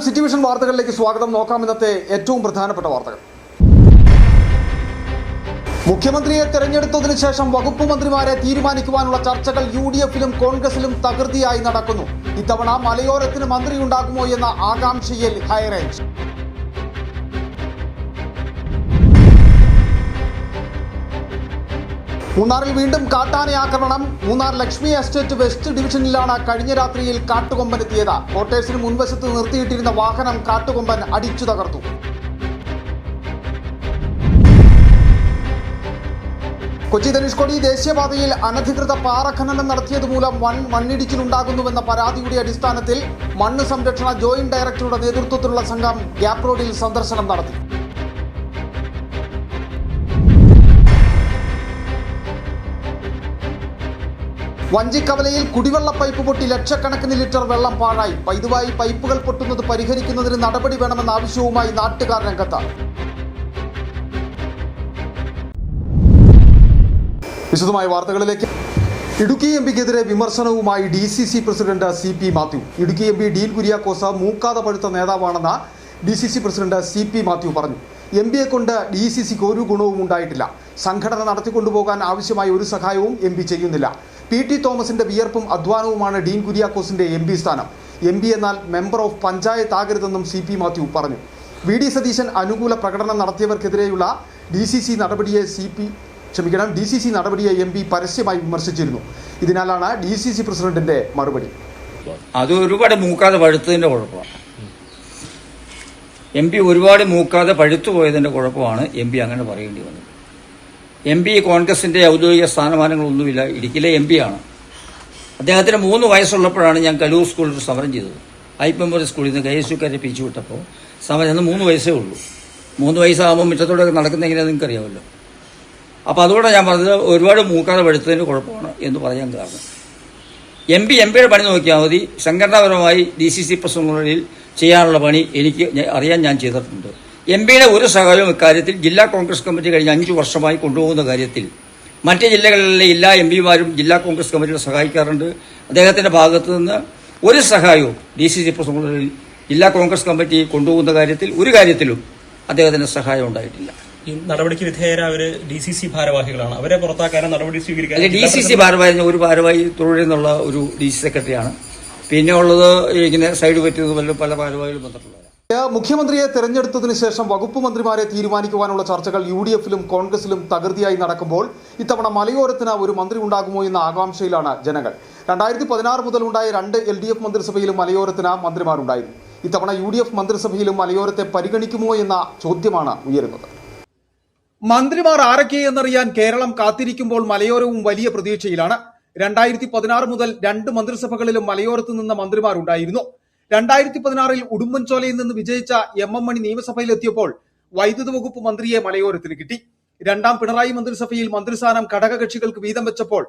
City vision വാർത്തകളിലേക്ക് സ്വാഗതം. നോക്കാം ഇന്നത്തെ ഏറ്റവും പ്രധാനപ്പെട്ട വാർത്തകൾ. മുഖ്യമന്ത്രിയെ തെരഞ്ഞെടുത്തതിനു ശേഷം വകുപ്പ് മന്ത്രിമാരെ തീരുമാനിക്കുവാനുള്ള ചർച്ചകൾ UDFിലും കോൺഗ്രസിലും തകൃതിയായി നടക്കുന്നു. ഇത്തവണ മലയോരത്തിന് മന്ത്രിയുണ്ടാകുമോ എന്ന ആകാംക്ഷയിൽ ഹൈറേഞ്ച്. മൂന്നാറിൽ വീണ്ടും കാട്ടാന ആക്രമണം. മൂന്നാർ ലക്ഷ്മി എസ്റ്റേറ്റ് വെസ്റ്റ് ഡിവിഷനിലാണ് കഴിഞ്ഞ രാത്രിയിൽ കാട്ടുകൊമ്പൻ എത്തിയത്. ക്വാർട്ടേഴ്സിന് മുൻവശത്ത് നിർത്തിയിട്ടിരുന്ന വാഹനം കാട്ടുകൊമ്പൻ അടിച്ചു തകർത്തു. കൊച്ചി ധനുഷ്കോടി ദേശീയപാതയിൽ അനധികൃത പാറഖനനം നടത്തിയതുമൂലം മണ്ണിടിച്ചിലുണ്ടാകുന്നുവെന്ന പരാതിയുടെ അടിസ്ഥാനത്തിൽ മണ്ണ് സംരക്ഷണ ജോയിന്റ് ഡയറക്ടറുടെ നേതൃത്വത്തിലുള്ള സംഘം ഗ്യാപ് റോഡിൽ സന്ദർശനം നടത്തി. വഞ്ചിക്കവലയിൽ കുടിവെള്ള പൈപ്പ് പൊട്ടി ലക്ഷക്കണക്കിന് ലിറ്റർ വെള്ളം പാഴായി. വൈദ്യുതി പൈപ്പുകൾ പൊട്ടുന്നത് പരിഹരിക്കുന്നതിന് നടപടി വേണമെന്ന ആവശ്യവുമായി നാട്ടുകാർ രംഗത്ത്. വിശദമായ വാർത്തകളിലേക്ക്. ഇടുക്കി എംപിക്കെതിരെ വിമർശനവുമായി DCC president CP Mathew. Idukki MP Dean Kuriakose മൂക്കാതെ പഴുത്ത നേതാവാണെന്ന് DCC പ്രസിഡന്റ് CP മാത്യു പറഞ്ഞു. MPയെ കൊണ്ട് DCCക്ക് ഒരു ഗുണവും ഉണ്ടായിട്ടില്ല. സംഘടന നടത്തിക്കൊണ്ടുപോകാൻ ആവശ്യമായ ഒരു സഹായവും MP ചെയ്യുന്നില്ല. PT തോമസിന്റെ വിയർപ്പും അധ്വാനവുമാണ് ഡീൻ കുര്യാക്കോസിന്റെ MP സ്ഥാനം. MP എന്നാൽ മെമ്പർ ഓഫ് പഞ്ചായത്ത് ആകരുതെന്നും CP മാത്യു പറഞ്ഞു. VD സതീശൻ അനുകൂല പ്രകടനം നടത്തിയവർക്കെതിരെയുള്ള DCC നടപടിയെ MP പരസ്യമായി വിമർശിച്ചിരുന്നു. ഇതിനാലാണ് DCC പ്രസിഡന്റിന്റെ മറുപടി. അത് ഒരുപാട് മൂക്കാതെ പഴുത്തതിന്റെ കുഴപ്പമാണ്. MP ഒരുപാട് മൂക്കാതെ പഴുത്തു പോയതിന്റെ കുഴപ്പമാണ് MP അങ്ങനെ പറയേണ്ടി വന്നത്. MP കോൺഗ്രസിന്റെ ഔദ്യോഗിക സ്ഥാനമാനങ്ങളൊന്നുമില്ല. ഇടുക്കിയിലെ MP ആണ്. അദ്ദേഹത്തിന് 3 വയസ്സുള്ളപ്പോഴാണ് ഞാൻ കലൂർ സ്കൂളിൽ സമരം ചെയ്തത്. ഐപ്പമ്പൂർ സ്കൂളിൽ നിന്ന് KSUക്കാരെ പിരിച്ചുവിട്ടപ്പോൾ സമരം 3 വയസ്സേ ഉള്ളൂ. 3 വയസ്സാകുമ്പോൾ മുറ്റത്തോടെ നടക്കുന്ന എങ്ങനെയാണെന്ന് നിങ്ങൾക്കറിയാമല്ലോ. അപ്പോൾ അതുകൊണ്ട് ഞാൻ പറഞ്ഞത് ഒരുപാട് മൂക്കാതെ പഴുത്തതിന് കുഴപ്പമാണ് എന്ന് പറയാൻ കാരണം MPയുടെ പണി നോക്കിയാൽ മതി. സംഘടനാപരമായി DCC പ്രസിഡന്റുകളിൽ ചെയ്യാനുള്ള പണി എനിക്ക് അറിയാൻ ഞാൻ ചെയ്തിട്ടുണ്ട്. MPയുടെ ഒരു സഹായവും ഇക്കാര്യത്തിൽ ജില്ലാ കോൺഗ്രസ് കമ്മിറ്റി കഴിഞ്ഞ 5 വർഷമായി കൊണ്ടുപോകുന്ന കാര്യത്തിൽ മറ്റ് ജില്ലകളിലെ എല്ലാ MPമാരും ജില്ലാ കോൺഗ്രസ് കമ്മിറ്റിയെ സഹായിക്കാറുണ്ട്. അദ്ദേഹത്തിന്റെ ഭാഗത്തു നിന്ന് ഒരു സഹായവും DCC പ്രസിഡന്റുകളിൽ ജില്ലാ കോൺഗ്രസ് കമ്മിറ്റി കൊണ്ടുപോകുന്ന കാര്യത്തിൽ ഒരു കാര്യത്തിലും അദ്ദേഹത്തിന് സഹായം ഉണ്ടായിട്ടില്ല. ഈ നടപടിക്ക് വിധേയരായ DCC ഭാരവാഹികളാണ്. അവരെ പുറത്താക്കാനും നടപടി സ്വീകരിക്കാൻ DCC ഭാരവാഹി ഒരു ഭാരവാഹി തൊഴിലെന്നുള്ള ഒരു DC സെക്രട്ടറിയാണ്. പിന്നെ ഉള്ളത് ഇങ്ങനെ സൈഡ് പറ്റിയത് പല ഭാരവാഹികളും ബന്ധപ്പെട്ടതാണ്. മുഖ്യമന്ത്രിയെ തെരഞ്ഞെടുത്തതിനു ശേഷം വകുപ്പ് മന്ത്രിമാരെ തീരുമാനിക്കുവാനുള്ള ചർച്ചകൾ UDFിലും കോൺഗ്രസിലും തകൃതിയായി നടക്കുമ്പോൾ ഇത്തവണ മലയോരത്തിന് ഒരു മന്ത്രി ഉണ്ടാകുമോ എന്ന ആകാംക്ഷയിലാണ് ജനങ്ങൾ. 2016 മുതൽ ഉണ്ടായ 2 LDF മന്ത്രിസഭയിലും മലയോരത്തിന് മന്ത്രിമാരുണ്ടായിരുന്നു. ഇത്തവണ UDF മന്ത്രിസഭയിലും മലയോരത്തെ പരിഗണിക്കുമോ എന്ന ചോദ്യമാണ് ഉയരുന്നത്. മന്ത്രിമാർ ആരൊക്കെയെന്നറിയാൻ കേരളം കാത്തിരിക്കുമ്പോൾ മലയോരവും വലിയ പ്രതീക്ഷയിലാണ്. 2016 മുതൽ 2 മന്ത്രിസഭകളിലും മലയോരത്ത് നിന്ന് മന്ത്രിമാരുണ്ടായിരുന്നു. 2016 ഉടുമ്പൻചോലയിൽ നിന്ന് വിജയിച്ച MM മണി നിയമസഭയിലെത്തിയപ്പോൾ വൈദ്യുതി വകുപ്പ് മന്ത്രിയെ മലയോരത്തിന് കിട്ടി. 2ാം പിണറായി മന്ത്രിസഭയിൽ മന്ത്രിസ്ഥാനം ഘടകകക്ഷികൾക്ക് വീതം വെച്ചപ്പോൾ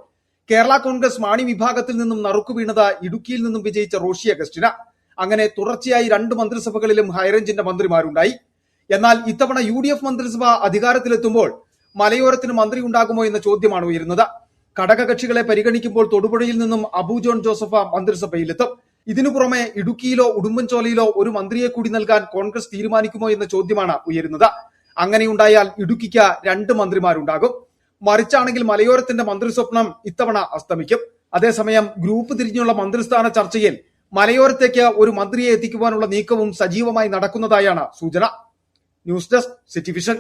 കേരള കോൺഗ്രസ് മാണി വിഭാഗത്തിൽ നിന്നും നറുക്കു വീണത് ഇടുക്കിയിൽ നിന്നും വിജയിച്ച റോഷി അഗസ്റ്റിന്. അങ്ങനെ തുടർച്ചയായി 2 മന്ത്രിസഭകളിലും ഹൈറേഞ്ചിന്റെ മന്ത്രിമാരുണ്ടായി. എന്നാൽ ഇത്തവണ UDF മന്ത്രിസഭ അധികാരത്തിലെത്തുമ്പോൾ മലയോരത്തിന് മന്ത്രി ഉണ്ടാകുമോ എന്ന ചോദ്യമാണ് ഉയരുന്നത്. ഘടകകക്ഷികളെ പരിഗണിക്കുമ്പോൾ തൊടുപുഴയിൽ നിന്നും അബു ജോൺ ജോസഫ് മന്ത്രിസഭയിലെത്തും. ഇതിനു പുറമെ ഇടുക്കിയിലോ ഉടുമ്പൻചോലയിലോ ഒരു മന്ത്രിയെ കൂടി നൽകാൻ കോൺഗ്രസ് തീരുമാനിക്കുമോ എന്ന ചോദ്യമാണ് ഉയരുന്നത്. അങ്ങനെയുണ്ടായാൽ ഇടുക്കിക്ക് 2 മന്ത്രിമാരുണ്ടാകും. മറിച്ചാണെങ്കിൽ മലയോരത്തിന്റെ മന്ത്രിസ്വപ്നം ഇത്തവണ അസ്തമിക്കും. അതേസമയം ഗ്രൂപ്പ് തിരിഞ്ഞുള്ള മന്ത്രിസ്ഥാന ചർച്ചയിൽ മലയോരത്തേക്ക് ഒരു മന്ത്രിയെ എത്തിക്കുവാനുള്ള നീക്കവും സജീവമായി നടക്കുന്നതായാണ് സൂചന. News desk city vision.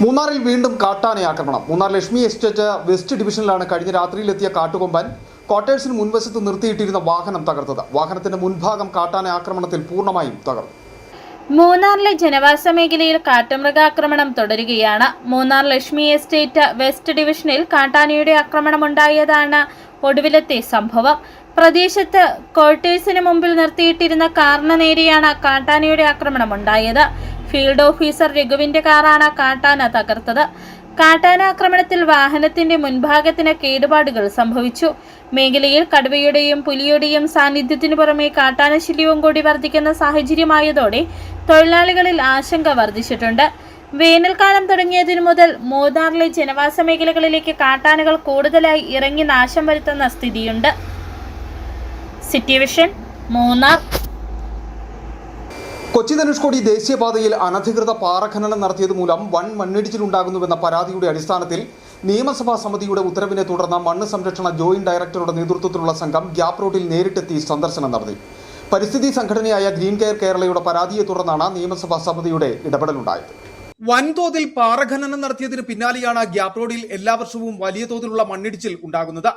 മൂന്നാറിൽ വീണ്ടും കാട്ടാന ആക്രമണം. മൂന്നാർ ലക്ഷ്മി എസ്റ്റേറ്റ് വെസ്റ്റ് ഡിവിഷനിലാണ് കഴിഞ്ഞ രാത്രിയിലെത്തിയ കാട്ടുകൊമ്പൻ ക്വാർട്ടേഴ്സിന് മുൻവശത്ത് നിർത്തിയിട്ടിരുന്ന വാഹനം തകർത്തത്. വാഹനത്തിന്റെ മുൻഭാഗം കാട്ടാന ആക്രമണത്തിൽ പൂർണ്ണമായും തകർന്നു. മൂന്നാറിലെ ജനവാസ മേഖലയിൽ കാട്ടുമൃഗാക്രമണം തുടരുകയാണ്. മൂന്നാർ ലക്ഷ്മി എസ്റ്റേറ്റ് വെസ്റ്റ് ഡിവിഷനിൽ കാട്ടാനയുടെ ആക്രമണം ഉണ്ടായതാണ് ഒടുവിലത്തെ സംഭവം. പ്രദേശത്ത് ക്വാർട്ടേഴ്സിന് മുമ്പിൽ നിർത്തിയിട്ടിരുന്ന കാറിന് നേരെയാണ് കാട്ടാനയുടെ ആക്രമണം ഉണ്ടായത്. ഫീൽഡ് ഓഫീസർ രഘുവിന്റെ കാറാണ് കാട്ടാന തകർത്തത്. കാട്ടാനാക്രമണത്തിൽ വാഹനത്തിന്റെ മുൻഭാഗത്തിന് കേടുപാടുകൾ സംഭവിച്ചു. മേഖലയിൽ കടുവയുടെയും പുലിയുടെയും സാന്നിധ്യത്തിനു പുറമെ കാട്ടാനശല്യവും കൂടി വർദ്ധിക്കുന്ന സാഹചര്യമായതോടെ തൊഴിലാളികളിൽ ആശങ്ക വർദ്ധിച്ചിട്ടുണ്ട്. വേനൽക്കാലം തുടങ്ങിയതിനു മുതൽ മൂന്നാറിലെ ജനവാസ മേഖലകളിലേക്ക് കാട്ടാനകൾ കൂടുതലായി ഇറങ്ങി നാശം വരുത്തുന്ന സ്ഥിതിയുണ്ട്. City vision Munnar. കൊച്ചി ധനുഷ്കോടി ദേശീയപാതയിൽ അനധികൃത പാറ ഖനനം നടത്തിയത് മൂലം വൻ മണ്ണിടിച്ചിലുണ്ടാകുന്നുവെന്ന പരാതിയുടെ അടിസ്ഥാനത്തിൽ നിയമസഭാ സമിതിയുടെ ഉത്തരവിനെ തുടർന്ന് മണ്ണ് സംരക്ഷണ ജോയിന്റ് ഡയറക്ടറുടെ നേതൃത്വത്തിലുള്ള സംഘം ഗ്യാപ് റോഡിൽ നേരിട്ടെത്തി സന്ദർശനം നടത്തി. പരിസ്ഥിതി സംഘടനയായ ഗ്രീൻ കെയർ കേരളയുടെ പരാതിയെ തുടർന്നാണ് നിയമസഭാ സമിതിയുടെ ഇടപെടലുണ്ടായത്. വൻതോതിൽ പാറ ഖനനം നടത്തിയതിന് പിന്നാലെയാണ് ഗ്യാപ് റോഡിൽ എല്ലാ വർഷവും വലിയ തോതിലുള്ള മണ്ണിടിച്ചിൽ ഉണ്ടാകുന്നത്.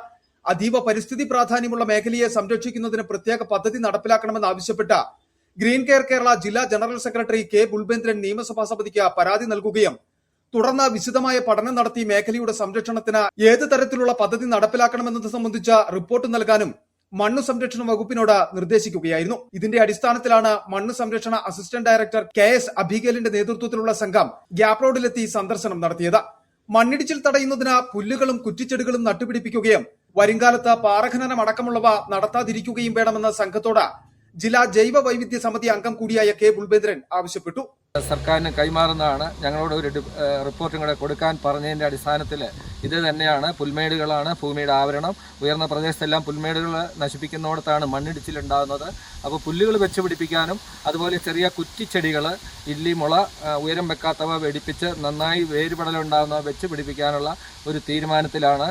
അതീവ പരിസ്ഥിതി പ്രാധാന്യമുള്ള മേഖലയെ സംരക്ഷിക്കുന്നതിന് പ്രത്യേക പദ്ധതി നടപ്പിലാക്കണമെന്നാവശ്യപ്പെട്ട ഗ്രീൻ കെയർ കേരള ജില്ലാ ജനറൽ സെക്രട്ടറി കെ ബുൽബേന്ദ്രൻ നിയമസഭാ സമിതിക്ക് പരാതി നൽകുകയും തുടർന്ന് വിശദമായ പഠനം നടത്തി മേഖലയുടെ സംരക്ഷണത്തിന് ഏത് തരത്തിലുള്ള പദ്ധതി നടപ്പിലാക്കണമെന്നത് സംബന്ധിച്ച റിപ്പോർട്ട് നൽകാനും മണ്ണ് സംരക്ഷണ വകുപ്പിനോട് നിർദ്ദേശിക്കുകയായിരുന്നു. ഇതിന്റെ അടിസ്ഥാനത്തിലാണ് മണ്ണ് സംരക്ഷണ അസിസ്റ്റന്റ് ഡയറക്ടർ KS അബിഗേലിന്റെ നേതൃത്വത്തിലുള്ള സംഘം ഗ്യാപ് റോഡിലെത്തി സന്ദർശനം നടത്തിയത്. മണ്ണിടിച്ചിൽ തടയുന്നതിന് പുല്ലുകളും കുറ്റിച്ചെടികളും നട്ടുപിടിപ്പിക്കുകയും വരുംകാലത്ത് പാറഖനനം അടക്കമുള്ളവ നടത്താതിരിക്കുകയും വേണമെന്ന സംഘത്തോട് ജില്ലാ ജൈവ വൈവിധ്യ സമിതി അംഗം കൂടിയായ കെ ബുൽബേന്ദ്രൻ ആവശ്യപ്പെട്ടു. സർക്കാരിന് കൈമാറുന്നതാണ്. ഞങ്ങളോട് ഒരു റിപ്പോർട്ടും കൂടെ കൊടുക്കാൻ പറഞ്ഞതിൻ്റെ അടിസ്ഥാനത്തിൽ ഇത് തന്നെയാണ്. പുൽമേടുകളാണ് ഭൂമിയുടെ ആവരണം. ഉയർന്ന പ്രദേശത്തെല്ലാം പുൽമേടുകൾ നശിപ്പിക്കുന്നിടത്താണ് മണ്ണിടിച്ചിലുണ്ടാകുന്നത്. അപ്പോൾ പുല്ലുകൾ വെച്ച് പിടിപ്പിക്കാനും അതുപോലെ ചെറിയ കുറ്റിച്ചെടികൾ, ഇല്ലി, മുള, ഉയരം വെക്കാത്തവ വെടിപ്പിച്ച് നന്നായി വേരുപടലുണ്ടാകുന്നവ വെച്ച് പിടിപ്പിക്കാനുള്ള ഒരു തീരുമാനത്തിലാണ്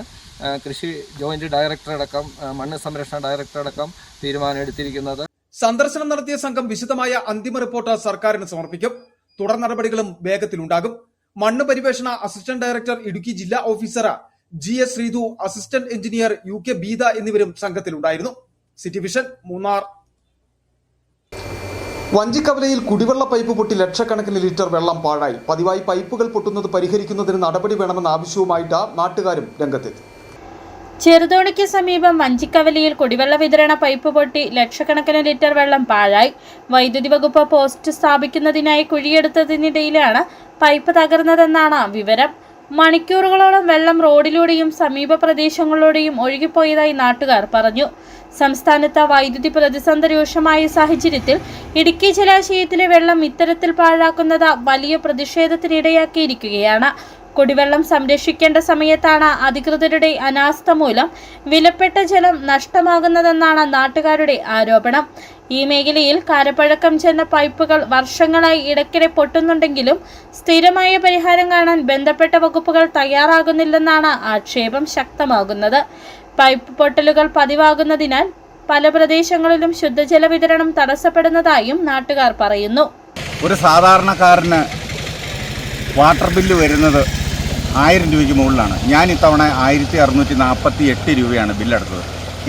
കൃഷി ജോയിന്റ് ഡയറക്ടറടക്കം മണ്ണ് സംരക്ഷണ ഡയറക്ടറടക്കം തീരുമാനം എടുത്തിരിക്കുന്നത്. സന്ദർശനം നടത്തിയ സംഘം വിശദമായ അന്തിമ റിപ്പോർട്ട് സർക്കാരിന് സമർപ്പിക്കും. തുടർ നടപടികളും വേഗത്തിലുണ്ടാകും. മണ്ണ് പരിവേഷണ അസിസ്റ്റന്റ് ഡയറക്ടർ ഇടുക്കി ജില്ലാ officer GS Sreedhu, assistant engineer UK Beetha എന്നിവരും സംഘത്തിലുണ്ടായിരുന്നു. City vision, Munnar. വഞ്ചിക്കവലയിൽ കുടിവെള്ള പൈപ്പ് പൊട്ടി ലക്ഷക്കണക്കിന് ലിറ്റർ വെള്ളം പാഴായി. പതിവായി പൈപ്പുകൾ പൊട്ടുന്നത് പരിഹരിക്കുന്നതിന് നടപടി വേണമെന്ന ആവശ്യവുമായിട്ട് നാട്ടുകാരും രംഗത്തെത്തി. ചെറുതോണിക്ക് സമീപം വഞ്ചിക്കവലിയിൽ കുടിവെള്ള വിതരണ പൈപ്പ് പൊട്ടി ലക്ഷക്കണക്കിന് ലിറ്റർ വെള്ളം പാഴായി. വൈദ്യുതി വകുപ്പ് പോസ്റ്റ് സ്ഥാപിക്കുന്നതിനായി കുഴിയെടുത്തതിനിടയിലാണ് പൈപ്പ് തകർന്നതെന്നാണ് വിവരം. മണിക്കൂറുകളോളം വെള്ളം റോഡിലൂടെയും സമീപ പ്രദേശങ്ങളിലൂടെയും ഒഴുകിപ്പോയതായി നാട്ടുകാർ പറഞ്ഞു. സംസ്ഥാനത്ത് വൈദ്യുതി പ്രതിസന്ധി രൂക്ഷമായ സാഹചര്യത്തിൽ ഇടുക്കി ജലാശയത്തിലെ വെള്ളം ഇത്തരത്തിൽ പാഴാക്കുന്നത് വലിയ പ്രതിഷേധത്തിനിടയാക്കിയിരിക്കുകയാണ്. കുടിവെള്ളം സംരക്ഷിക്കേണ്ട സമയത്താണ് അധികൃതരുടെ അനാസ്ഥ മൂലം വിലപ്പെട്ട ജലം നഷ്ടമാകുന്നതെന്നാണ് നാട്ടുകാരുടെ ആരോപണം. ഈ മേഖലയിൽ കാലപ്പഴക്കം ചെന്ന പൈപ്പുകൾ വർഷങ്ങളായി ഇടയ്ക്കിടെ പൊട്ടുന്നുണ്ടെങ്കിലും സ്ഥിരമായ പരിഹാരം കാണാൻ ബന്ധപ്പെട്ട വകുപ്പുകൾ തയ്യാറാകുന്നില്ലെന്നാണ് ആക്ഷേപം ശക്തമാകുന്നത്. പൈപ്പ് പൊട്ടലുകൾ പതിവാകുന്നതിനാൽ പല പ്രദേശങ്ങളിലും ശുദ്ധജല വിതരണം തടസ്സപ്പെടുന്നതായും നാട്ടുകാർ പറയുന്നു. ഒരു സാധാരണക്കാരന് വാട്ടർ ബില്ല് വരുന്നത് 1000 രൂപയ്ക്ക് മുകളിലാണ്. ഞാൻ ഇത്തവണ 1648 രൂപയാണ് ബില്ലടച്ചത്.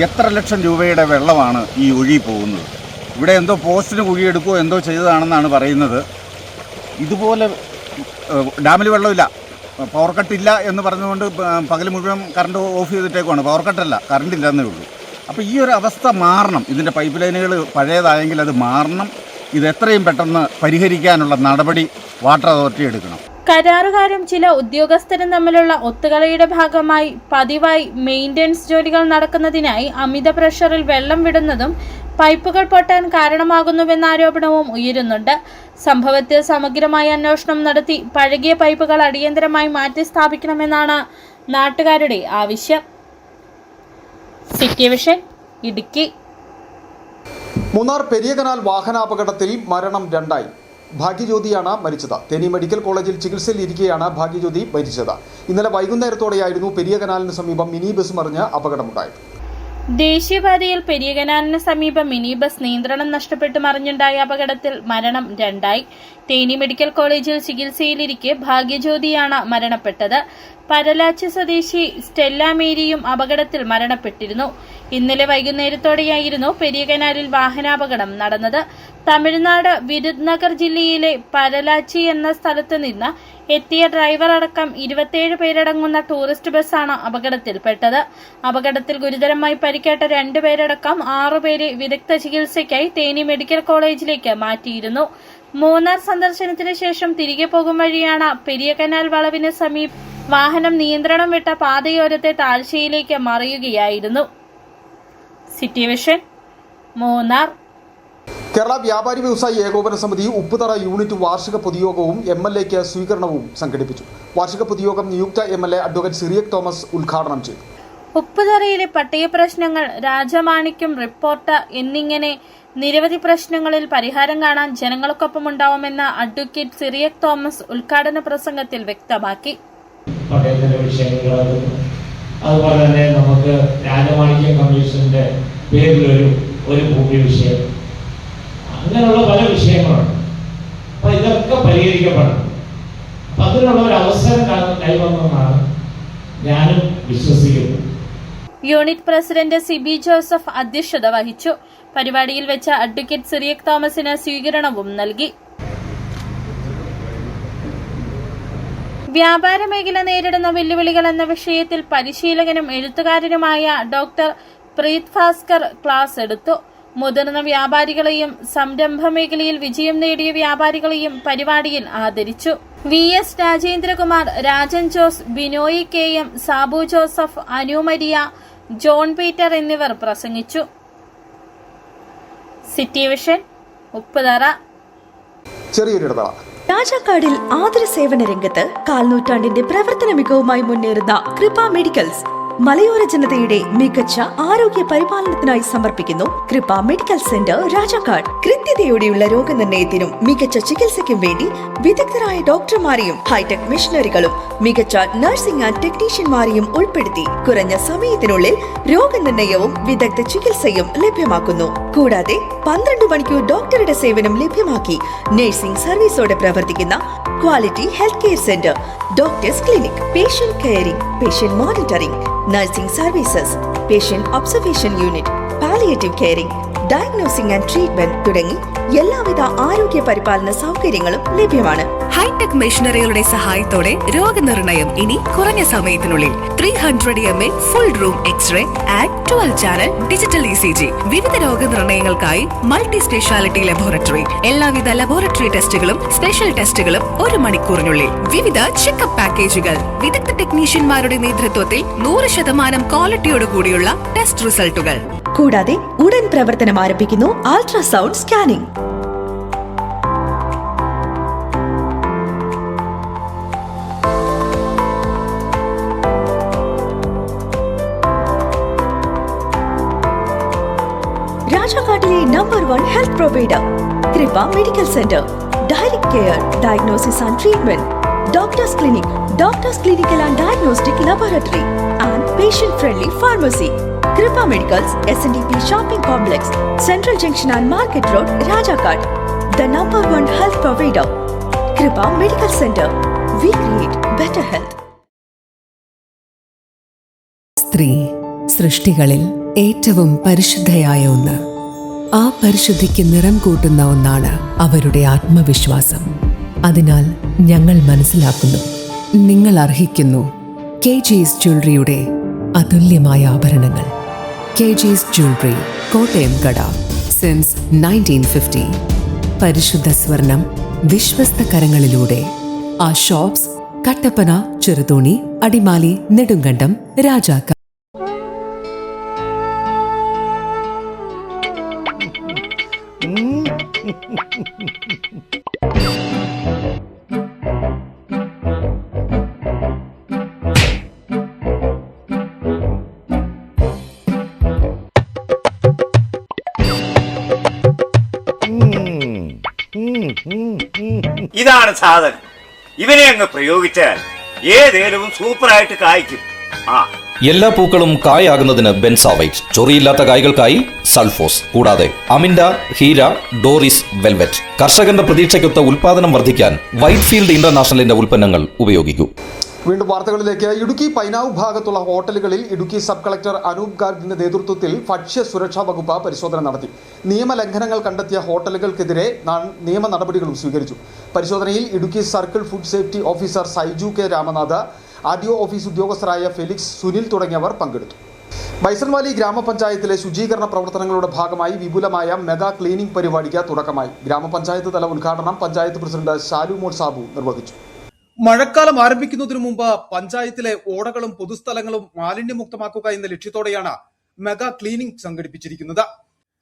എത്ര ലക്ഷം രൂപയുടെ വെള്ളമാണ് ഈ ഒഴുകി പോകുന്നത്? ഇവിടെ എന്തോ പോസ്റ്റിന് കുഴിയെടുക്കുകയോ എന്തോ ചെയ്തതാണെന്നാണ് പറയുന്നത്. ഇതുപോലെ ഡാമിൽ വെള്ളമില്ല, പവർ കട്ടില്ല എന്ന് പറഞ്ഞുകൊണ്ട് പകൽ മുഴുവൻ കറണ്ട് ഓഫ് ചെയ്തിട്ടേക്കുവാണ്. പവർ കട്ടല്ല, കറണ്ട് ഇല്ലെന്നേ ഉള്ളൂ. അപ്പോൾ ഈ ഒരു അവസ്ഥ മാറണം. ഇതിൻ്റെ പൈപ്പ് ലൈനുകൾ പഴയതായെങ്കിൽ അത് മാറണം. ഇത് എത്രയും പെട്ടെന്ന് പരിഹരിക്കാനുള്ള നടപടി വാട്ടർ അതോറിറ്റി എടുക്കണം. കരാറുകാരും ചില ഉദ്യോഗസ്ഥരും തമ്മിലുള്ള ഒത്തുകളിയുടെ ഭാഗമായി പതിവായി മെയിൻ്റനൻസ് ജോലികൾ നടക്കുന്നതിനായി അമിത പ്രഷറിൽ വെള്ളം വിടുന്നതും പൈപ്പുകൾ പൊട്ടാൻ കാരണമാകുന്നുവെന്ന ആരോപണവും ഉയരുന്നുണ്ട്. സംഭവത്തിൽ സമഗ്രമായ അന്വേഷണം നടത്തി പഴകിയ പൈപ്പുകൾ അടിയന്തരമായി മാറ്റി സ്ഥാപിക്കണമെന്നാണ് നാട്ടുകാരുടെ ആവശ്യം. City vision, Idukki. Munnar Periya canal വാഹനാപകടത്തിൽ മരണം 2ആയി. ഭാഗ്യജ്യോതിയാണ് മരിച്ചത്. തേനി മെഡിക്കൽ കോളേജിൽ ചികിത്സയിലിരിക്കെയാണ് ഭാഗ്യജ്യോതി മരിച്ചത്. ഇന്നലെ വൈകുന്നേരത്തോടെയായിരുന്നു പെരിയ കനാലിന് സമീപം മിനി ബസ് മറിഞ്ഞ് അപകടമുണ്ടായത്. ദേശീയപാതയിൽ പെരിയ കനാലിന് സമീപം മിനി ബസ് നിയന്ത്രണം നഷ്ടപ്പെട്ട് മറിഞ്ഞുണ്ടായ അപകടത്തിൽ മരണം 2ആയി. തേനി മെഡിക്കൽ കോളേജിൽ ചികിത്സയിലിരിക്കെ ഭാഗ്യജ്യോതിയാണ് മരണപ്പെട്ടത്. പരലാച്ചി സ്വദേശി സ്റ്റെല്ല മേരിയും അപകടത്തിൽ മരണപ്പെട്ടിരുന്നു. ഇന്നലെ വൈകുന്നേരത്തോടെയായിരുന്നു പെരിയ കനാലിൽ വാഹനാപകടം നടന്നത്. തമിഴ്നാട് വിരുദ്നഗർ ജില്ലയിലെ പരലാച്ചി എന്ന സ്ഥലത്ത് നിന്ന് എത്തിയ ഡ്രൈവർ അടക്കം 27 പേരടങ്ങുന്ന ടൂറിസ്റ്റ് ബസ്സാണ് അപകടത്തിൽപ്പെട്ടത്. അപകടത്തിൽ ഗുരുതരമായി പരിക്കേറ്റ 2 പേരടക്കം 6 പേരെ വിദഗ്ധ ചികിത്സയ്ക്കായി തേനി മെഡിക്കൽ കോളേജിലേക്ക് മാറ്റിയിരുന്നു. മൂന്നാർ സന്ദർശനത്തിന് ശേഷം തിരികെ പോകും വഴിയാണ് പെരിയ കനാൽ വളവിന് സമീപം വാഹനം നിയന്ത്രണം വിട്ട പാതയോരത്തെ താഴ്ചയിലേക്ക് മറിയുകയായിരുന്നു. City vision, Munnar. കേരള വ്യാപാരി വ്യവസായി ഏകോപന സമിതി ഉപ്പുതറ യൂണിറ്റ് വാർഷിക പൊതുയോഗവും MLAക്ക് സ്വീകരണവും സംഘടിപ്പിച്ചു. വാർഷിക പൊതുയോഗം നിയുക്ത MLA അഡ്വക്കേറ്റ് സിറിയക് തോമസ് ഉദ്ഘാടനം ചെയ്തു. ഉപ്പുതറയിലെ പട്ടയ പ്രശ്നങ്ങൾ, രാജമാണിക്യം റിപ്പോർട്ട് എന്നിങ്ങനെ നിരവധി പ്രശ്നങ്ങളിൽ പരിഹാരം കാണാൻ ജനങ്ങൾക്കൊപ്പം ഉണ്ടാവുമെന്ന് അഡ്വക്കേറ്റ് സിറിയക് തോമസ് ഉദ്ഘാടന പ്രസംഗത്തിൽ വ്യക്തമാക്കി. അതുപോലെ തന്നെ നമുക്ക് രാജമാണിക്യം കമ്മീഷന്റെ പേരിലൊരു ഭൂമി വിഷയം, അങ്ങനെയുള്ള പല വിഷയങ്ങളുണ്ട്. അപ്പൊ ഇതൊക്കെ പരിഹരിക്കപ്പെടണം. അപ്പൊ അതിനുള്ള ഒരു അവസരം കൈവന്നെന്നാണ് ഞാനും വിശ്വസിക്കുന്നത്. യൂണിറ്റ് പ്രസിഡന്റ് സിബി ജോസഫ് അധ്യക്ഷത വഹിച്ചു. പരിപാടിയിൽ വെച്ച അഡ്വക്കേറ്റ് സിറിയക് തോമസിന് സ്വീകരണവും നൽകി. വ്യാപാര മേഖല നേരിടുന്ന വെല്ലുവിളികൾ എന്ന വിഷയത്തിൽ പരിശീലകനും എഴുത്തുകാരനുമായ ഡോക്ടർ പ്രീത് ഭാസ്കർ ക്ലാസ് എടുത്തു. മുതിർന്ന വ്യാപാരികളെയും സംരംഭ മേഖലയിൽ വിജയം നേടിയ വ്യാപാരികളെയും പരിപാടിയിൽ ആദരിച്ചു. VS രാജേന്ദ്രകുമാർ, രാജൻ ജോസ്, ബിനോയ് KM, സാബു ജോസഫ്, അനു മരിയ, ജോൺ പീറ്റർ എന്നിവർ പ്രസംഗിച്ചു. City vision, Upputhara. ചെറിയൊരിടവേള. രാജാക്കാടിൽ ആതുര സേവന രംഗത്ത് കാൽനൂറ്റാണ്ടിന്റെ പ്രവർത്തന മികവുമായി മുന്നേറുന്ന കൃപ മെഡിക്കൽസ് മലയോര ജനതയുടെ മികച്ച ആരോഗ്യ പരിപാലനത്തിനായി സമർപ്പിക്കുന്നു കൃപ മെഡിക്കൽ സെന്റർ രാജാക്കാട്. കൃത്യതയോടെയുള്ള രോഗനിർണയത്തിനും മികച്ച ചികിത്സയ്ക്കും വേണ്ടി വിദഗ്ധരായ ഡോക്ടർമാരെയും ഹൈടെക് മെഷീനറികളും മികച്ച നഴ്സിംഗ് ആൻഡ് ടെക്നീഷ്യന്മാരെയും ഉൾപ്പെടുത്തി കുറഞ്ഞ സമയത്തിനുള്ളിൽ രോഗനിർണയവും വിദഗ്ധ ചികിത്സയും ലഭ്യമാക്കുന്നു. കൂടാതെ 12 മണിക്കൂർ ഡോക്ടറുടെ സേവനം ലഭ്യമാക്കി നഴ്സിംഗ് സർവീസോടെ പ്രവർത്തിക്കുന്ന quality health care centre, doctors clinic, patient caring, patient monitoring, nursing services, patient observation unit, palliative caring, diagnosing and treatment തുടങ്ങി എല്ലാവിധ ആരോഗ്യ പരിപാലന സൗകര്യങ്ങളും ലഭ്യമാണ്. ഹൈടെക് മെഷീനറികളുടെ സഹായത്തോടെ രോഗനിർണയം ഇനി കുറഞ്ഞ സമയത്തിനുള്ളിൽ. 300 ml full room X-ray and 12 channel digital ECG. വിവിധ രോഗനിർണയങ്ങൾക്കായി മൾട്ടി സ്പെഷ്യാലിറ്റി ലബോറട്ടറി. എല്ലാവിധ ലബോറട്ടറി ടെസ്റ്റുകളും സ്പെഷ്യൽ ടെസ്റ്റുകളും 1 മണിക്കൂറിനുള്ളിൽ. വിവിധ ചെക്കപ്പ് പാക്കേജുകൾ. വിദഗ്ധ ടെക്നീഷ്യന്മാരുടെ നേതൃത്വത്തിൽ 100% ക്വാളിറ്റിയോടുകൂടിയുള്ള ടെസ്റ്റ് റിസൾട്ടുകൾ. കൂടാതെ ഉടൻ പ്രവർത്തനം ആരംഭിക്കുന്നു അൾട്രാസൗണ്ട് സ്കാനിംഗ്. രാജാക്കാട്ടിലെ number 1 health provider Krupa medical centre. Direct care, diagnosis and treatment, doctors clinic, doctors clinical and diagnostic laboratory and patient friendly pharmacy. Krupa medicals, SNDP shopping complex, central junction and market road, Rajakkad. The number 1 health provider, Krupa medical centre. We create better health. സ്ത്രീ സൃഷ്ടികളിൽ ഏറ്റവും പരിശുദ്ധയായ ഒന്ന്. ആ പരിശുദ്ധിക്ക് നിറം കൂട്ടുന്ന ഒന്നാണ് അവരുടെ ആത്മവിശ്വാസം. അതിനാൽ ഞങ്ങൾ മനസ്സിലാക്കുന്നു, നിങ്ങൾ അർഹിക്കുന്നു KG's ജ്വല്ലറിയുടെ അതുല്യമായ ആഭരണങ്ങൾ. KG's ജ്വല്ലറി, കോട്ടയം കട, സിൻസ് 1950. പരിശുദ്ധ സ്വർണം വിശ്വസ്ത കരങ്ങളിലൂടെ. ആ ഷോപ്സ് കട്ടപ്പന, ചെറുതോണി, അടിമാലി, നെടുങ്കണ്ടം, രാജാക്കാട്. ഇതാണ് സാധനം. ഇവനെ അങ്ങ് പ്രയോഗിച്ചാൽ ഏതേലും സൂപ്പറായിട്ട് കായ്ക്കും. എല്ലാ പൂക്കളും കായാകുന്നതിന് ബെൻസാവൈറ്റ്, ചൊറിയില്ലാത്ത കായ്കൾക്കായി സൾഫോസ്, കൂടാതെ അമിൻഡ, ഹീര, ഡോറിസ്, വെൽവെറ്റ്. കർഷകന്റെ പ്രതീക്ഷയ്ക്കൊത്ത ഉൽപാദനം വർദ്ധിക്കാൻ വൈറ്റ്ഫീൽഡ് ഇന്റർനാഷണലിന്റെ ഉൽപ്പന്നങ്ങൾ ഉപയോഗിക്കൂ. വീണ്ടും വാർത്തകളിലേക്ക്. ഇടുക്കി പൈനാവ് ഭാഗത്തുള്ള ഹോട്ടലുകളിൽ ഇടുക്കി സബ് കളക്ടർ അനൂപ് ഗാർഗിന്റെ നേതൃത്വത്തിൽ ഭക്ഷ്യ സുരക്ഷാ വകുപ്പ് പരിശോധന നടത്തി. നിയമലംഘനങ്ങൾ കണ്ടെത്തിയ ഹോട്ടലുകൾക്കെതിരെ നിയമ നടപടികളും സ്വീകരിച്ചു. പരിശോധനയിൽ Idukki circle food safety officer Saiju K Ramanath, RDO office ഉദ്യോഗസ്ഥരായ ഫെലിക്സ്, സുനിൽ തുടങ്ങിയവർ പങ്കെടുത്തു. ബൈസൺവാലി ഗ്രാമപഞ്ചായത്തിലെ ശുചീകരണ പ്രവർത്തനങ്ങളുടെ ഭാഗമായി വിപുലമായ മെഗാ ക്ലീനിംഗ് പരിപാടിക്ക് തുടക്കമായി. ഗ്രാമപഞ്ചായത്ത് തല ഉദ്ഘാടനം പഞ്ചായത്ത് പ്രസിഡന്റ് ശാലുമോൾ സാബു നിർവഹിച്ചു. മഴക്കാലം ആരംഭിക്കുന്നതിനു മുമ്പ് പഞ്ചായത്തിലെ ഓടകളും പൊതുസ്ഥലങ്ങളും മാലിന്യമുക്തമാക്കുക എന്ന ലക്ഷ്യത്തോടെയാണ് മെഗാ ക്ലീനിംഗ് സംഘടിപ്പിച്ചിരിക്കുന്നത്.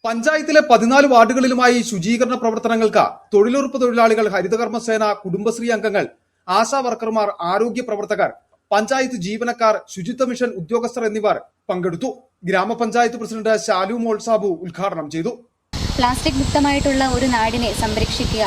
പഞ്ചായത്തിലെ 14 വാർഡുകളിലുമായി ശുചീകരണ പ്രവർത്തനങ്ങൾക്ക് തൊഴിലുറപ്പ് തൊഴിലാളികൾ, ഹരിതകർമ്മസേന, കുടുംബശ്രീ അംഗങ്ങൾ, ആശാ വർക്കർമാർ, ആരോഗ്യ പ്രവർത്തകർ, പഞ്ചായത്ത് ജീവനക്കാർ, ശുചിത്വ മിഷൻ ഉദ്യോഗസ്ഥർ എന്നിവർ പങ്കെടുത്തു. ഗ്രാമപഞ്ചായത്ത് പ്രസിഡന്റ് ശാലുമോൾ സാബു ഉദ്ഘാടനം ചെയ്തു. പ്ലാസ്റ്റിക് മുക്തമായിട്ടുള്ള ഒരു നാടിനെ സംരക്ഷിക്കുക,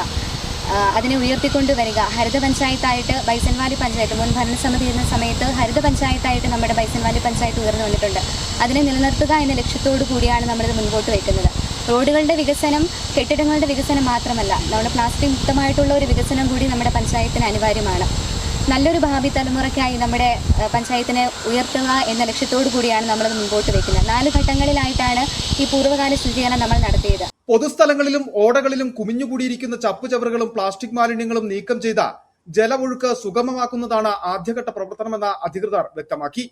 അതിനെ ഉയർത്തിക്കൊണ്ടുവരിക. ഹരിത പഞ്ചായത്തായിട്ട് ബൈസൺവാലി പഞ്ചായത്ത് മുൻ ഭരണസമിതി ഇരുന്ന സമയത്ത് ഹരിത പഞ്ചായത്തായിട്ട് നമ്മുടെ ബൈസൺവാലി പഞ്ചായത്ത് ഉയർന്നു വന്നിട്ടുണ്ട്. അതിനെ നിലനിർത്തുക എന്ന ലക്ഷ്യത്തോടു കൂടിയാണ് നമ്മളിത് മുൻപോട്ട് വയ്ക്കുന്നത്. റോഡുകളുടെ വികസനം, കെട്ടിടങ്ങളുടെ വികസനം മാത്രമല്ല, നമ്മുടെ പ്ലാസ്റ്റിക് മുക്തമായിട്ടുള്ള ഒരു വികസനം കൂടി നമ്മുടെ പഞ്ചായത്തിന് അനിവാര്യമാണ്. നല്ലൊരു ഭാവി തലമുറയ്ക്കായി നമ്മുടെ പഞ്ചായത്തിനെ ഉയർത്തുക എന്ന ലക്ഷ്യത്തോടു കൂടിയാണ് നമ്മളത് മുൻപോട്ട് വയ്ക്കുന്നത്. 4 ഘട്ടങ്ങളിലായിട്ടാണ് ഈ പൂർവ്വകാല ശുചീകരണം നമ്മൾ നടത്തിയത്. പൊതുസ്ഥലങ്ങളിലും ഓടകളിലും കുമിഞ്ഞുകൂടിയിരിക്കുന്ന ചപ്പുചവറുകളും പ്ലാസ്റ്റിക് മാലിന്യങ്ങളും നീക്കം ചെയ്ത ജലമൊഴുക്ക് സുഗമമാക്കുന്നതാണ് ആദ്യഘട്ട പ്രവർത്തനമെന്ന് അധികൃതർ വ്യക്തമാക്കി.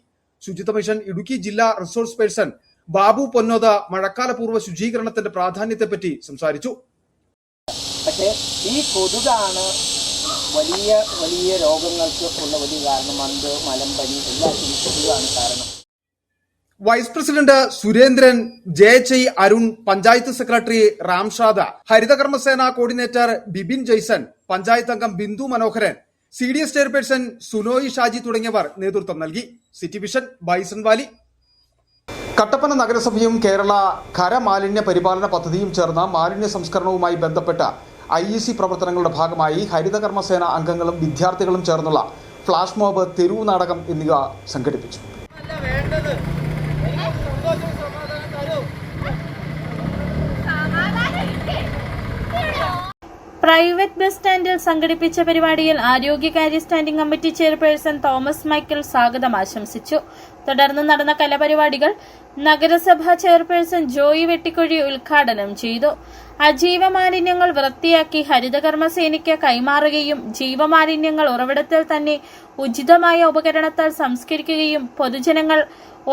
ശുചിത്വ മിഷൻ ഇടുക്കി ജില്ലാ റിസോഴ്സ് പേഴ്സൺ ബാബു പൊന്നോദ മഴക്കാലപൂർവ്വ ശുചീകരണത്തിന്റെ പ്രാധാന്യത്തെപ്പറ്റി സംസാരിച്ചു. പക്ഷേ ഈ കൊതുകാണ് വലിയ വലിയ രോഗങ്ങൾക്ക് ഉള്ള വലിയ കാരണം. മന്ത്, മലമ്പനി എല്ലാത്തിനും കൊതുകാണ് കാരണം. Vice president Surendran, J Arun, panchayat secretary Ramshada, ഹരിതകർമ്മസേന കോർഡിനേറ്റർ ബിബിൻ ജയ്സൺ, പഞ്ചായത്ത് അംഗം ബിന്ദു മനോഹരൻ, CDS ചെയർപേഴ്സൺ സുനോയി ഷാജി തുടങ്ങിയവർ നേതൃത്വം നൽകി. City vision, Bison Valley. കട്ടപ്പന നഗരസഭയും കേരള ഖരമാലിന്യ പരിപാലന പദ്ധതിയും ചേർന്ന മാലിന്യ സംസ്കരണവുമായി ബന്ധപ്പെട്ട IEC പ്രവർത്തനങ്ങളുടെ ഭാഗമായി ഹരിതകർമ്മസേന അംഗങ്ങളും വിദ്യാർത്ഥികളും ചേർന്നുള്ള ഫ്ലാഷ് മോബ്, തെരുവു നാടകം എന്നിവ സംഘടിപ്പിച്ചു. പ്രൈവറ്റ് ബസ് സ്റ്റാൻഡിൽ സംഘടിപ്പിച്ച പരിപാടിയിൽ ആരോഗ്യകാര്യ standing committee chairperson Thomas Michael സ്വാഗതം ആശംസിച്ചു. തുടർന്ന് നടന്ന കലാപരിപാടികൾ നഗരസഭാ ചെയർപേഴ്സൺ ജോയി വെട്ടിക്കുഴി ഉദ്ഘാടനം ചെയ്തു. അജൈവമാലിന്യങ്ങൾ വൃത്തിയാക്കി ഹരിതകർമ്മസേനയ്ക്ക് കൈമാറുകയും ജീവമാലിന്യങ്ങൾ ഉറവിടത്തിൽ തന്നെ ഉചിതമായ ഉപകരണത്താൽ സംസ്കരിക്കുകയും പൊതുജനങ്ങൾ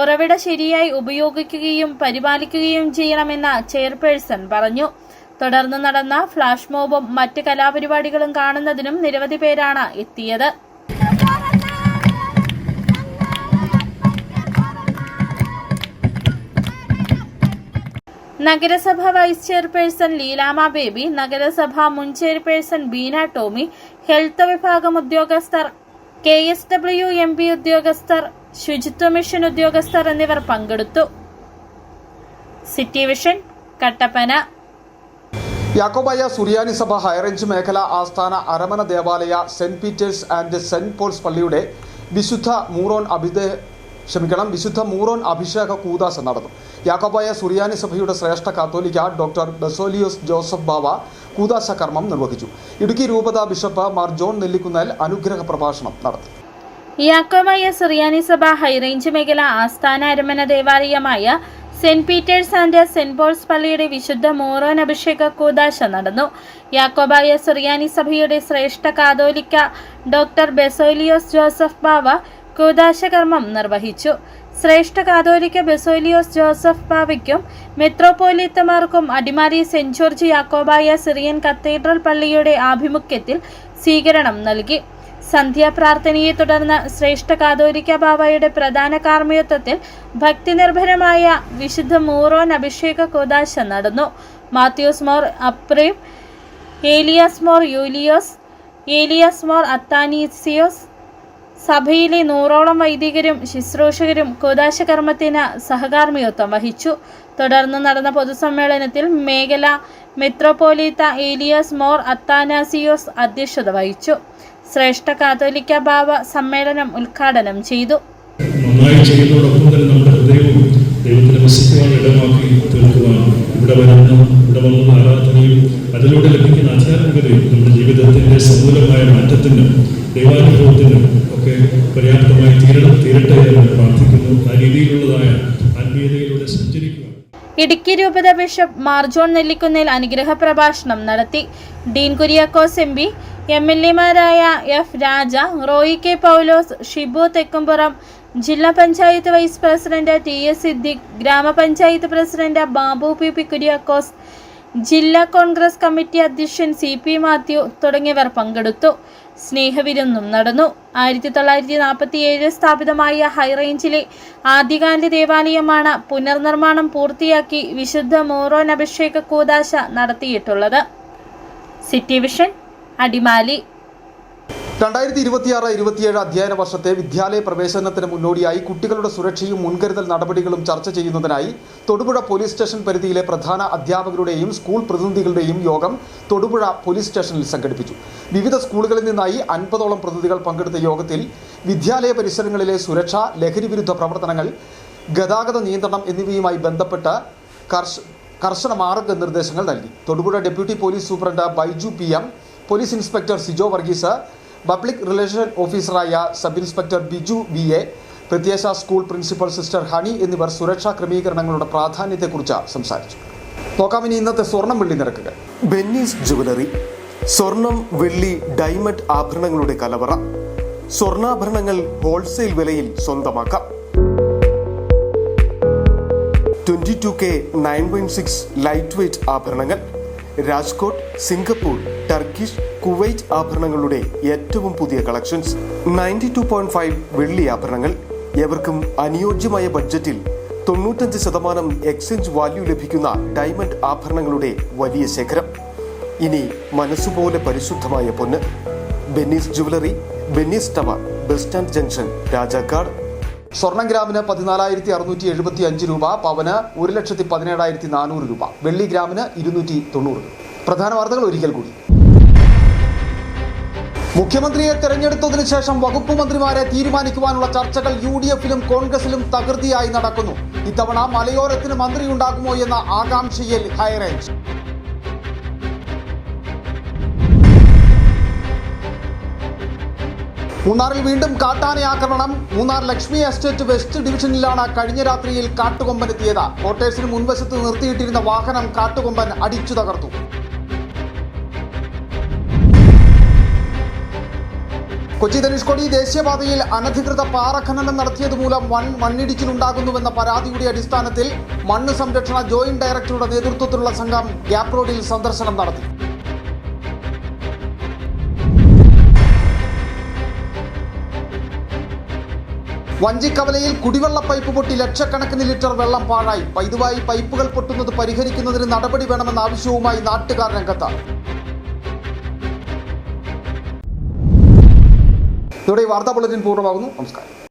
ഉറവിട ശരിയായി ഉപയോഗിക്കുകയും പരിപാലിക്കുകയും ചെയ്യണമെന്ന് ചെയർപേഴ്സൺ പറഞ്ഞു. തുടർന്ന് നടന്ന ഫ്ലാഷ് മോബും മറ്റ് കലാപരിപാടികളും കാണുന്നതിനും നിരവധി പേരാണ് എത്തിയത്. നഗരസഭ വൈസ് ചെയർപേഴ്സൺ ലീലാമ ബേബി, നഗരസഭ മുൻ ചെയർപേഴ്സൺ ബീന ടോമി, ഹെൽത്ത് വിഭാഗം ഉദ്യോഗസ്ഥർ, KSWMB ഉദ്യോഗസ്ഥർ, ശുചിത്വ മിഷൻ ഉദ്യോഗസ്ഥർ എന്നിവർ പങ്കെടുത്തു. City vision, Kattappana. Yakobaya Suriyani Sabha high range മേഖല ആസ്ഥാന അരമന ദേവാലയ Saint Peter's and Saint Paul's പള്ളിയുടെ വിശുദ്ധ മൂറോൻ അഭിഷേക കൂദാശ നടന്നു. യാക്കോബായ സുറിയാനി സഭയുടെ ശ്രേഷ്ഠ കാത്തോലിക്ക ഡോക്ടർ ബെസോലിയോസ് ജോസഫ് ബാവ കൂദാശ കർമ്മം നിർവഹിച്ചു. ഇടുക്കി രൂപത ബിഷപ്പ് മാർ ജോൺ നെല്ലിക്കുന്നേൽ അനുഗ്രഹ പ്രഭാഷണം നടത്തി. യാക്കോബായ സുറിയാനി സഭ ഹൈറേഞ്ച് മേഖല ആസ്ഥാന അരമന ദേവാലയമായ Saint Peter's and Saint Paul's പള്ളിയുടെ വിശുദ്ധ മൂറോൻ അഭിഷേക കൂദാശ നടന്നു. യാക്കോബായ സുറിയാനി സഭയുടെ ശ്രേഷ്ഠ കാതോലിക്ക ഡോക്ടർ ബെസോലിയോസ് ജോസഫ് ബാവ കൂദാശ കർമ്മം നിർവഹിച്ചു. ശ്രേഷ്ഠ കാതോലിക്ക ബെസോലിയോസ് ജോസഫ് ബാവയ്ക്കും മെത്രോപോലീത്തമാർക്കും Adimali Saint George Yakobaya Syrian cathedral പള്ളിയുടെ ആഭിമുഖ്യത്തിൽ സ്വീകരണം നൽകി. സന്ധ്യാപ്രാർത്ഥനയെ തുടർന്ന് ശ്രേഷ്ഠ കാതോലിക്ക ബാവയുടെ പ്രധാന കാർമ്മികത്വത്തിൽ ഭക്തിനിർഭരമായ വിശുദ്ധ മൂറോൻ അഭിഷേക കൂദാശ നടന്നു. മാത്യൂസ് മോർ അപ്രീം, ഏലിയാസ് മോർ യൂലിയോസ്, ഏലിയാസ് മോർ അത്താനീസിയോസ്, സഭയിലെ 100ഓളം വൈദികരും ശുശ്രൂഷകരും കൂദാശ കർമ്മത്തിന് സഹകാർമ്മികത്വം വഹിച്ചു. തുടർന്ന് നടന്ന പൊതുസമ്മേളനത്തിൽ മേഖല മെത്രോപോലീത്ത ഏലിയാസ് മോർ അത്താനാസിയോസ് അധ്യക്ഷത വഹിച്ചു. ശ്രേഷ്ഠ കാതോലിക്ക ബാവ സമ്മേളനം ഉദ്ഘാടനം ചെയ്തു. നന്നായി ചെയ്യുന്നതോടൊപ്പം തന്നെ നമ്മുടെ ഹൃദയവും ദൈവത്തിന് വസിക്കുവാൻ ഇടമാക്കി തീർക്കുവാൻ ഇവിടെ വന്ന ആരാധനയും അതിലൂടെ ലഭിക്കുന്ന ആധ്യാത്മികതയും നമ്മുടെ ജീവിതത്തിന്റെ സമൂലമായ മാറ്റത്തിനും ദൈവാനുഭവത്തിനും ഒക്കെ പര്യാപ്തമായി തീരട്ടെ എന്ന് പ്രാർത്ഥിക്കുന്നു. ആ രീതിയിലുള്ളതായ ആത്മീയതയിലൂടെ സഞ്ചരിക്കുക. ഇടുക്കി രൂപത ബിഷപ്പ് മാർ ജോൺ നെല്ലിക്കുന്നേൽ അനുഗ്രഹ പ്രഭാഷണം നടത്തി. Dean Kuriakose MP, MLA-മാരായ F. രാജ, റോയി K. പൗലോസ്, ഷിബു തെക്കുംപുറം, ജില്ലാ panchayat vice president TS Siddique, ഗ്രാമപഞ്ചായത്ത് പ്രസിഡന്റ് ബാബു PP കുര്യാക്കോസ്, ജില്ലാ കോൺഗ്രസ് കമ്മിറ്റി അധ്യക്ഷൻ CP മാത്യു തുടങ്ങിയവർ പങ്കെടുത്തു. സ്നേഹവിരുന്നും നടന്നു. 1947 സ്ഥാപിതമായ ഹൈറേഞ്ചിലെ ആദ്യകാല ദേവാലയമാണ് പുനർനിർമ്മാണം പൂർത്തിയാക്കി വിശുദ്ധ മൂറോൻ അഭിഷേക കൂദാശ നടത്തിയിട്ടുള്ളത്. City vision, Adimali. 2026-27 അധ്യയന വർഷത്തെ വിദ്യാലയ പ്രവേശനത്തിന് മുന്നോടിയായി കുട്ടികളുടെ സുരക്ഷയും മുൻകരുതൽ നടപടികളും ചർച്ച ചെയ്യുന്നതിനായി തൊടുപുഴ പോലീസ് സ്റ്റേഷൻ പരിധിയിലെ പ്രധാന അധ്യാപകരുടെയും സ്കൂൾ പ്രതിനിധികളുടെയും യോഗം തൊടുപുഴ പോലീസ് സ്റ്റേഷനിൽ സംഘടിപ്പിച്ചു. വിവിധ സ്കൂളുകളിൽ നിന്നായി 50ഓളം പ്രതിനിധികൾ പങ്കെടുത്ത യോഗത്തിൽ വിദ്യാലയ പരിസരങ്ങളിലെ സുരക്ഷ, ലഹരിവിരുദ്ധ പ്രവർത്തനങ്ങൾ, ഗതാഗത നിയന്ത്രണം എന്നിവയുമായി ബന്ധപ്പെട്ട് കർശന മാർഗനിർദ്ദേശങ്ങൾ നൽകി. Thodupuzha deputy police superintendent Baiju PM, police inspector Sijo Varghese, public relation ഓഫീസറായ സബ് ഇൻസ്പെക്ടർ ബിജു VA, പ്രത്യേക സ്കൂൾ പ്രിൻസിപ്പൽ സിസ്റ്റർ ഹണി എന്നിവർ സുരക്ഷാ ക്രമീകരണങ്ങളുടെ പ്രാധാന്യത്തെക്കുറിച്ച് സംസാരിച്ചു. നോക്കാം ഇനി ഇന്നത്തെ സ്വർണം വെള്ളി നിരക്കുകൾ. ബെന്നീസ് ജുവലറി, സ്വർണം, വെള്ളി, ഡയമണ്ട് ആഭരണങ്ങളുടെ കലവറ. സ്വർണ്ണാഭരണങ്ങൾ ഹോൾസെയിൽ വിലയിൽ സ്വന്തമാക്കാം. 22K 9.6 ലൈറ്റ് വെയ്റ്റ് ആഭരണങ്ങൾ. രാജ്കോട്ട്, സിംഗപ്പൂർ, ടർക്കിഷ്, കുവൈറ്റ് ആഭരണങ്ങളുടെ ഏറ്റവും പുതിയ കളക്ഷൻസ്. 92.5 വെള്ളി ആഭരണങ്ങൾ. എവർക്കും അനുയോജ്യമായ ബഡ്ജറ്റിൽ 95% എക്സ്ചേഞ്ച് വാല്യൂ ലഭിക്കുന്ന ഡയമണ്ട് ആഭരണങ്ങളുടെ വലിയ ശേഖരം. ഇനി മനസ്സുപോലെ പരിശുദ്ധമായ പൊന്ന്. Benny's jewellery, Benny's tower, bus stand junction, Rajakkad. സ്വർണം ഗ്രാമിന് 14,675 രൂപ, പവന് 1,17,400 രൂപ, വെള്ളി ഗ്രാമിന് 290 രൂപ. പ്രധാന വാർത്തകൾ ഒരിക്കൽ കൂടി. മുഖ്യമന്ത്രിയെ തെരഞ്ഞെടുത്തതിനു ശേഷം വകുപ്പ് മന്ത്രിമാരെ തീരുമാനിക്കുവാനുള്ള ചർച്ചകൾ UDFിലും കോൺഗ്രസിലും തകൃതിയായി നടക്കുന്നു. ഇത്തവണ മലയോരത്തിന് മന്ത്രിയുണ്ടാകുമോ എന്ന ആകാംക്ഷയിൽ ഹൈറേഞ്ച്. മൂന്നാറിൽ വീണ്ടും കാട്ടാന ആക്രമണം. മൂന്നാർ ലക്ഷ്മി എസ്റ്റേറ്റ് വെസ്റ്റ് ഡിവിഷനിലാണ് കഴിഞ്ഞ രാത്രിയിൽ കാട്ടുകൊമ്പൻ എത്തിയത്. ക്വാർട്ടേഴ്സിന് മുൻവശത്ത് നിർത്തിയിട്ടിരുന്ന വാഹനം കാട്ടുകൊമ്പൻ അടിച്ചു തകർത്തു. കൊച്ചി ധനുഷ്കോടി ദേശീയപാതയിൽ അനധികൃത പാറഖനനം നടത്തിയതുമൂലം മണ്ണിടിച്ചിലുണ്ടാകുന്നുവെന്ന പരാതിയുടെ അടിസ്ഥാനത്തിൽ മണ്ണ് സംരക്ഷണ ജോയിന്റ് ഡയറക്ടറുടെ നേതൃത്വത്തിലുള്ള സംഘം ഗ്യാപ് റോഡിൽ സന്ദർശനം നടത്തി. വഞ്ചിക്കവലയിൽ കുടിവെള്ള പൈപ്പ് പൊട്ടി ലക്ഷക്കണക്കിന് ലിറ്റർ വെള്ളം പാഴായി. ഇതുമായി പൈപ്പുകൾ പൊട്ടുന്നത് പരിഹരിക്കുന്നതിന് നടപടി വേണമെന്ന ആവശ്യവുമായി നാട്ടുകാർ രംഗത്ത്. ഇതോടെ ഈ വാർത്താ ബുള്ളറ്റിൻ പൂർണ്ണമാകുന്നു. നമസ്കാരം.